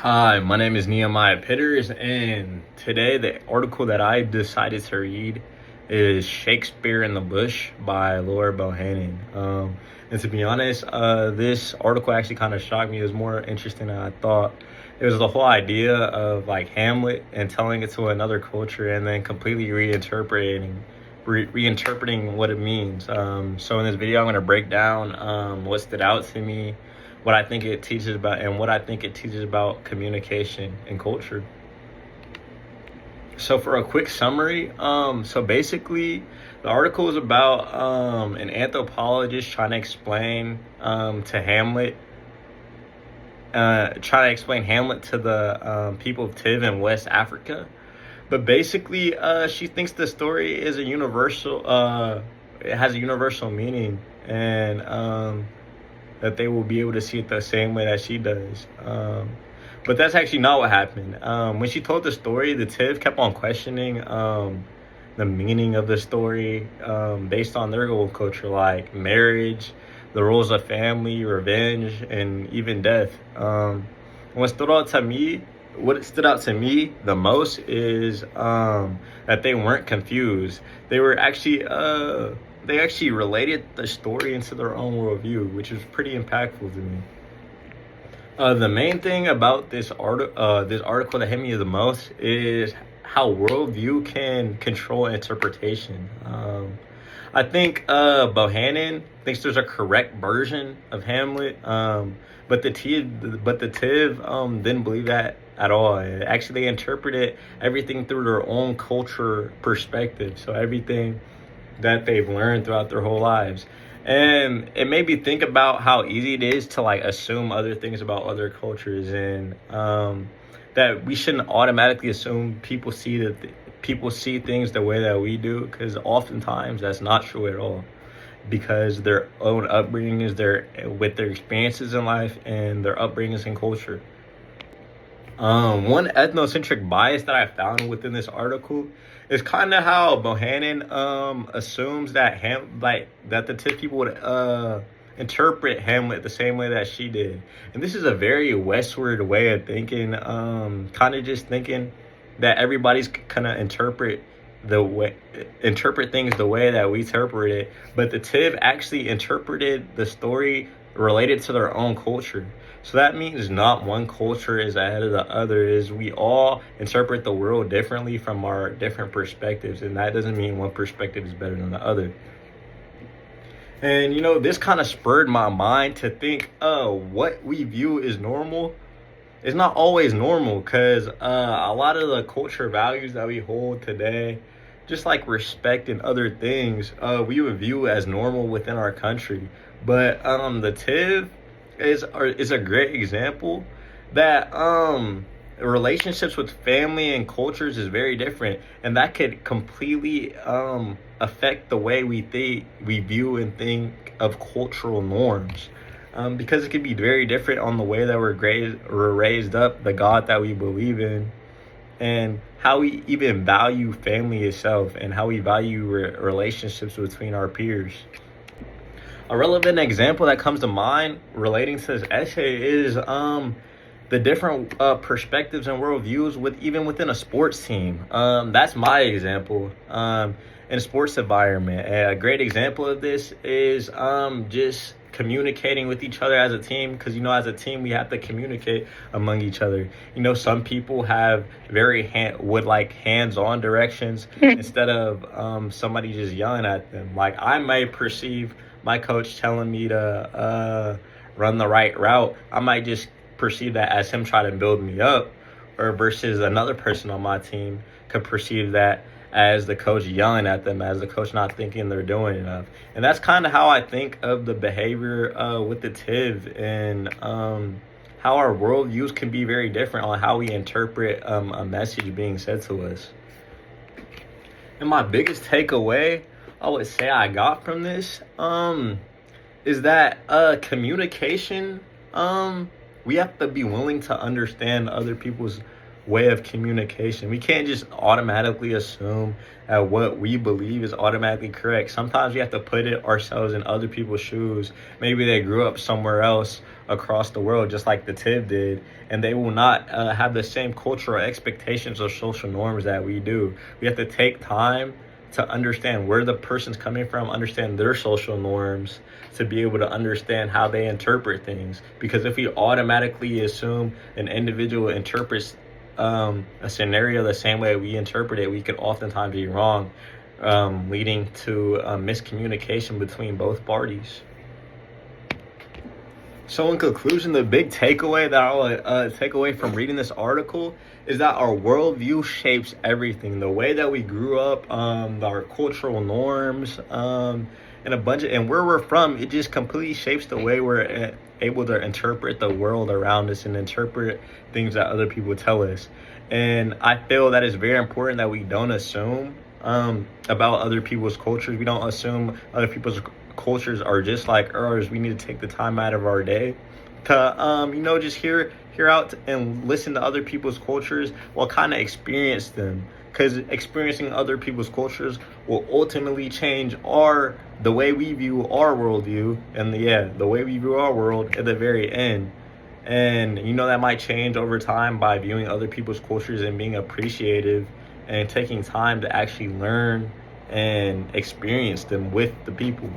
Hi, my name is Nehemiah Pitters, and today the article that I decided to read is Shakespeare in the Bush by Laura Bohannon. And to be honest, this article actually kind of shocked me. It was more interesting than I thought. It was the whole idea of like Hamlet and telling it to another culture and then completely reinterpreting what it means. So in this video, I'm going to break down what stood out to me, what I think it teaches about, and what I think it teaches about communication and culture. So for a quick summary, so basically the article is about an anthropologist trying to explain to Hamlet, trying to explain Hamlet to the people of Tiv in West Africa. But basically, she thinks the story is a universal, it has a universal meaning, and that they will be able to see it the same way that she does. But that's actually not what happened. When she told the story, the Tiv kept on questioning the meaning of the story based on their old culture, like marriage, the roles of family, revenge, and even death. What stood out to me the most is that they weren't confused. They actually related the story into their own worldview, which was pretty impactful to me. The main thing about this article that hit me the most is how worldview can control interpretation. I think Bohannon thinks there's a correct version of Hamlet, but the Tiv didn't believe that at all. Actually, they interpreted everything through their own culture perspective. So everything that they've learned throughout their whole lives. And it made me think about how easy it is to like assume other things about other cultures, and that we shouldn't automatically assume people see things the way that we do, because oftentimes that's not true at all, because their own upbringing is with their experiences in life and their upbringings and culture. One ethnocentric bias that I found within this article is kind of how Bohannon assumes that that the Tiv people would interpret Hamlet the same way that she did, and this is a very westward way of thinking. Kind of just thinking that everybody's gonna interpret things the way that we interpret it, but the Tiv actually interpreted the story related to their own culture. So that means not one culture is ahead of the other, is we all interpret the world differently from our different perspectives, and that doesn't mean one perspective is better than the other. And this kind of spurred my mind to think, what we view as normal is not always normal, because a lot of the culture values that we hold today, just like respect and other things, we would view as normal within our country. But the Tiv is a great example that relationships with family and cultures is very different, and that could completely affect the way we view and think of cultural norms, because it could be very different on the way that we're raised up, the God that we believe in, and how we even value family itself, and how we value relationships between our peers. A relevant example that comes to mind relating to this essay is the different perspectives and worldviews even within a sports team. That's my example in a sports environment. A great example of this is just communicating with each other as a team, because as a team we have to communicate among each other. Some people have very hands-on directions instead of somebody just yelling at them. Like, I may perceive my coach telling me to run the right route, I might just perceive that as him trying to build me up, or versus another person on my team could perceive that as the coach yelling at them, as the coach not thinking they're doing enough. And that's kind of how I think of the behavior with the Tiv, and how our worldviews can be very different on how we interpret a message being said to us. And my biggest takeaway I would say I got from this is that communication, we have to be willing to understand other people's way of communication. We can't just automatically assume that what we believe is automatically correct. Sometimes we have to put it ourselves in other people's shoes. Maybe they grew up somewhere else across the world, just like the Tiv did, and they will not have the same cultural expectations or social norms that we do. We have to take time to understand where the person's coming from, understand their social norms, to be able to understand how they interpret things. Because if we automatically assume an individual interprets a scenario the same way we interpret it, we could oftentimes be wrong, leading to miscommunication between both parties. So in conclusion, the big takeaway that I'll take away from reading this article is that our worldview shapes everything. The way that we grew up, our cultural norms, and where we're from, it just completely shapes the way we're able to interpret the world around us and interpret things that other people tell us. And I feel that it's very important that we don't assume about other people's cultures. We don't assume other people's cultures are just like ours. We need to take the time out of our day to just hear out and listen to other people's cultures, while kind of experience them, because experiencing other people's cultures will ultimately change the way we view our worldview, and the way we view our world at the very end. And that might change over time by viewing other people's cultures and being appreciative and taking time to actually learn and experience them with the people.